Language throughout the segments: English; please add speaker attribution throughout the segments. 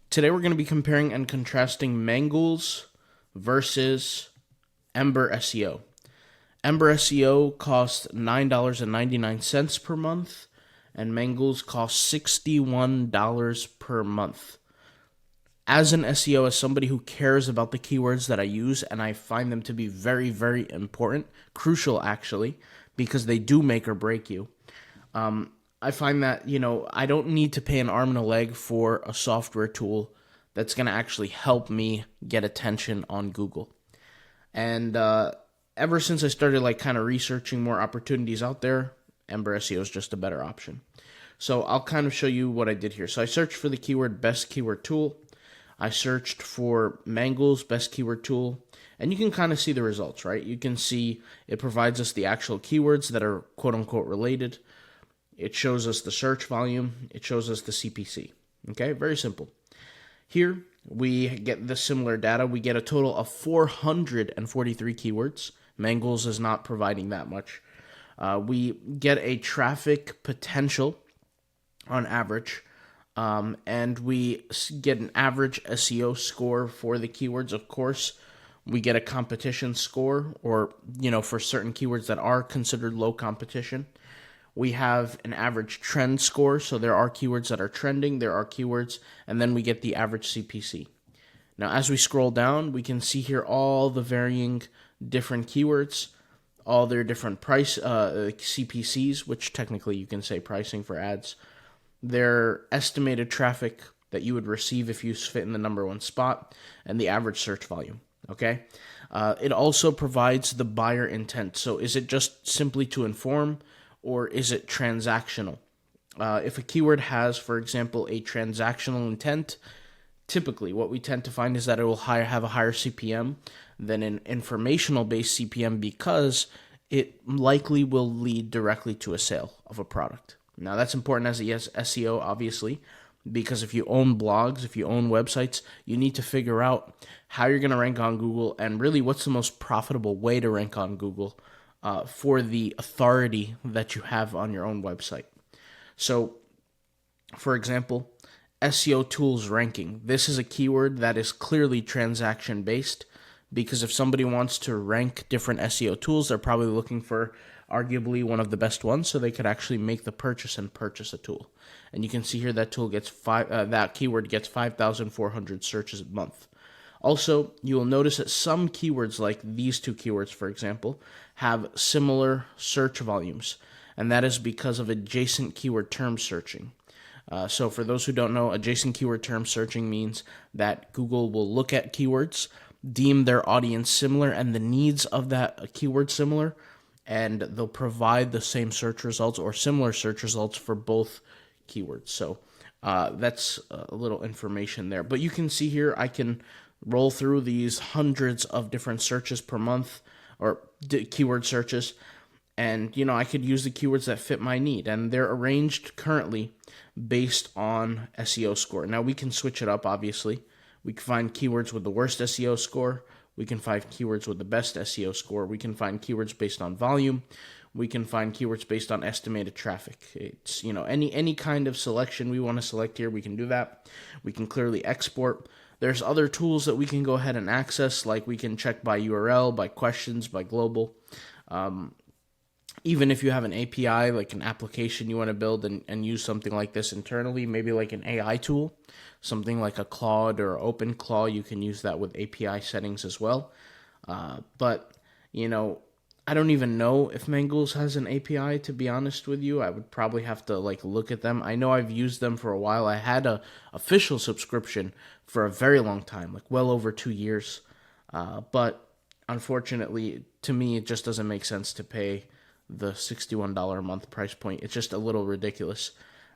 Speaker 1: Today we're going to be comparing and contrasting Mangools versus Ember SEO. Ember SEO costs $9.99 per month, and Mangools costs $61 per month. As an SEO, as somebody who cares about the keywords that I use, and I find them to be very, very important, crucial actually, because they do make or break you. I find that, I don't need to pay an arm and a leg for a software tool that's going to actually help me get attention on Google. And ever since I started kind of researching more opportunities out there, Ember SEO is just a better option. So I'll kind of show you what I did here. So I searched for the keyword best keyword tool. I searched for Mangools best keyword tool, and you can kind of see the results, right? You can see it provides us the actual keywords that are quote unquote related. It shows us the search volume. It shows us the CPC. Okay, very simple. Here, we get the similar data. We get a total of 443 keywords. Mangools is not providing that much. We get a traffic potential on average, and we get an average SEO score for the keywords. Of course, we get a competition score, or, for certain keywords that are considered low competition. We have an average trend score, so there are keywords that are trending, there are keywords, and then we get the average CPC. Now, as we scroll down, we can see here all the varying different keywords, all their different price CPCs, which technically you can say pricing for ads, their estimated traffic that you would receive if you fit in the number one spot, and the average search volume. Okay, it also provides the buyer intent. So is it just simply to inform, or is it transactional? If a keyword has, for example, a transactional intent, typically what we tend to find is that it will have a higher CPM than an informational-based CPM, because it likely will lead directly to a sale of a product. Now, that's important as a SEO, obviously, because if you own blogs, if you own websites, you need to figure out how you're going to rank on Google, and really what's the most profitable way to rank on Google for the authority that you have on your own website. So, for example, SEO tools ranking. This is a keyword that is clearly transaction based, because if somebody wants to rank different SEO tools, they're probably looking for arguably one of the best ones, so they could actually make the purchase and purchase a tool. And you can see here that tool gets that keyword gets 5,400 searches a month. Also, you will notice that some keywords, like these two keywords, for example, have similar search volumes, and that is because of adjacent keyword term searching. So for those who don't know, adjacent keyword term searching means that Google will look at keywords, deem their audience similar and the needs of that keyword similar, and they'll provide the same search results or similar search results for both keywords. So that's a little information there. But you can see here, I can roll through these hundreds of different searches per month, or keyword searches, and I could use the keywords that fit my need, and they're arranged currently based on SEO score. Now, we can switch it up, obviously. We can find keywords with the worst SEO score. We can find keywords with the best SEO score. We can find keywords based on volume. We can find keywords based on estimated traffic. It's, any kind of selection we want to select here, we can do that. We can clearly export. There's other tools that we can go ahead and access, like we can check by URL, by questions, by global. Even if you have an API, like an application you want to build and use something like this internally, maybe like an AI tool, something like a Claude or OpenClaw, you can use that with API settings as well. But, I don't even know if Mangools has an API, to be honest with you. I would probably have to look at them. I know I've used them for a while. I had a official subscription for a very long time, well over 2 years. But unfortunately, to me, it just doesn't make sense to pay the $61 a month price point. It's just a little ridiculous.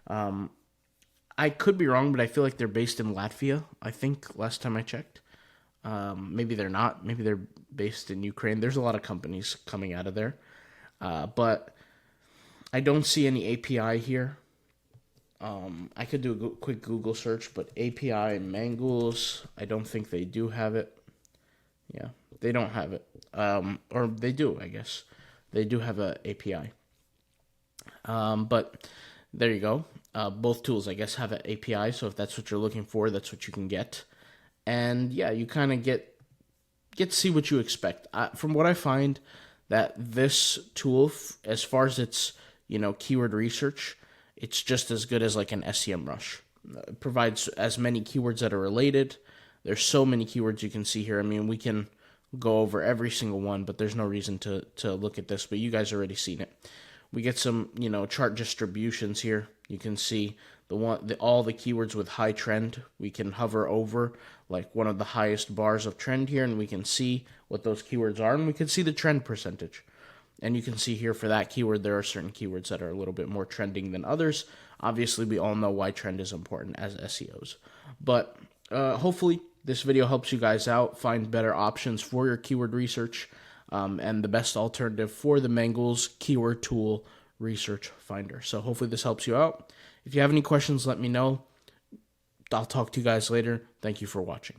Speaker 1: I could be wrong, but I feel like they're based in Latvia, I think, last time I checked. Maybe they're not. Maybe they're based in Ukraine. There's a lot of companies coming out of there. But I don't see any API here. I could do a quick Google search, but API Mangools, I don't think they do have it. Yeah, they don't have it. Or they do, I guess. They do have a API. But there you go. Both tools, I guess, have an API, so if that's what you're looking for, that's what you can get. And yeah, you kind of get to see what you expect. From what I find, that this tool, as far as its keyword research, it's just as good as like an SEMrush. It provides as many keywords that are related. There's so many keywords you can see here. I mean, we can go over every single one, but there's no reason to look at this. But you guys already seen it. We get some chart distributions here. You can see all the keywords with high trend. We can hover over like one of the highest bars of trend here, and we can see what those keywords are, and we can see the trend percentage. And you can see here for that keyword, there are certain keywords that are a little bit more trending than others. Obviously, we all know why trend is important as SEOs. But hopefully, this video helps you guys out, find better options for your keyword research, and the best alternative for the Mangools Keyword Tool Research Finder. So hopefully this helps you out. If you have any questions, let me know. I'll talk to you guys later. Thank you for watching.